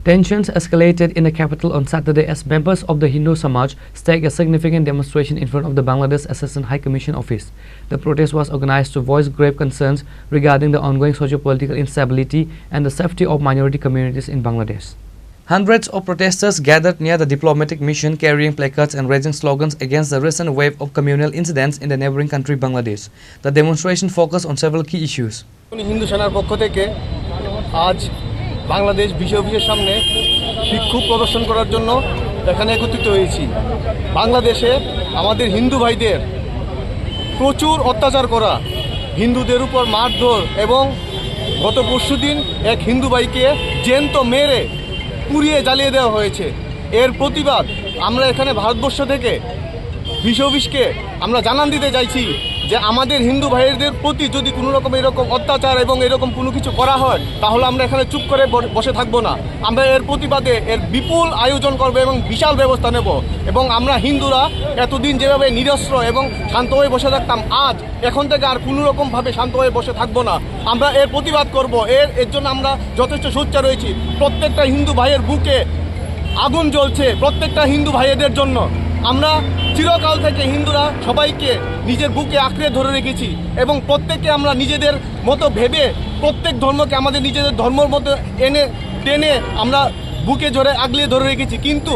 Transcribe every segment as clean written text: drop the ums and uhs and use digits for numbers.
Tensions escalated in the capital on Saturday as members of the Hindu Samaj staged a significant demonstration in front of the Bangladesh Assistant High Commission office. The protest was organized to voice grave concerns regarding the ongoing socio-political instability and the safety of minority communities in Bangladesh. Hundreds of protesters gathered near the diplomatic mission carrying placards and raising slogans against the recent wave of communal incidents in the neighboring country Bangladesh. The demonstration focused on several key issues. Hindu সেনার পক্ষ থেকে আজ বাংলাদেশ বিশ্ব অফিসের সামনে বিক্ষোভ প্রদর্শন করার জন্য এখানে একত্রিত হয়েছি। বাংলাদেশে আমাদের হিন্দু ভাইদের প্রচুর অত্যাচার করা, হিন্দুদের উপর মারধর এবং গত পরশুদিন এক হিন্দু ভাইকে জ্যান্ত মেরে পুড়িয়ে জ্বালিয়ে দেওয়া হয়েছে। এর প্রতিবাদ আমরা এখানে ভারতবর্ষ থেকে বিশ্ব অফিসকে আমরা জানান দিতে চাইছি যে আমাদের হিন্দু ভাইদের প্রতি যদি কোনো রকম এরকম অত্যাচার এবং এরকম কোনো কিছু করা হয় তাহলে আমরা এখানে চুপ করে বসে থাকবো না। আমরা এর প্রতিবাদে এর বিপুল আয়োজন করব এবং বিশাল ব্যবস্থা নেব। এবং আমরা হিন্দুরা এতদিন যেভাবে নিরস্ত্র এবং শান্ত হয়ে বসে থাকতাম, আজ এখন থেকে আর কোনো রকমভাবে শান্ত হয়ে বসে থাকবো না। আমরা এর প্রতিবাদ করব। এর জন্য আমরা যথেষ্ট সোচ্চার রয়েছি। প্রত্যেকটা হিন্দু ভাইয়ের বুকে আগুন জ্বলছে, প্রত্যেকটা হিন্দু ভাইয়েদের জন্য। আমরা চিরকাল থেকে হিন্দুরা সবাইকে নিজের বুকে আঁকড়ে ধরে রেখেছি এবং প্রত্যেককে আমরা নিজেদের মতো ভেবে প্রত্যেক ধর্মকে আমাদের নিজেদের ধর্মের মতো টেনে আমরা বুকে জোরে আগলে ধরে রেখেছি। কিন্তু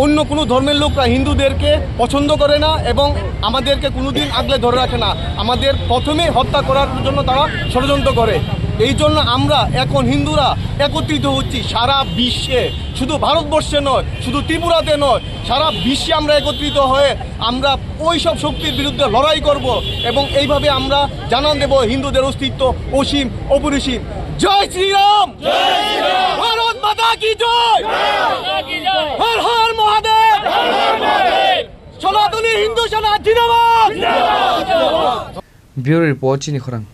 অন্য কোনো ধর্মের লোকরা হিন্দুদেরকে পছন্দ করে না এবং আমাদেরকে কোনোদিন আগলে ধরে রাখে না। আমাদের প্রথমে হত্যা করার জন্য তারা ষড়যন্ত্র করে। এই জন্য আমরা এখন হিন্দুরা একত্রিত হচ্ছি সারা বিশ্বে, শুধু ভারতবর্ষে নয়, শুধু ত্রিপুরাতে নয়, সারা বিশ্বে আমরা একত্রিত হয়ে আমরা ওই সব শক্তির বিরুদ্ধে লড়াই করব এবং এইভাবে আমরা জানান দেব হিন্দুদের অস্তিত্ব অসীম অপরিসীম। জয় শ্রীরাম, ভারত মাতা কি জয়, হর হর মহাদেব, সনাতনী হিন্দু সেনা জিন্দাবাদ। Bureau Report, Chini Khorang.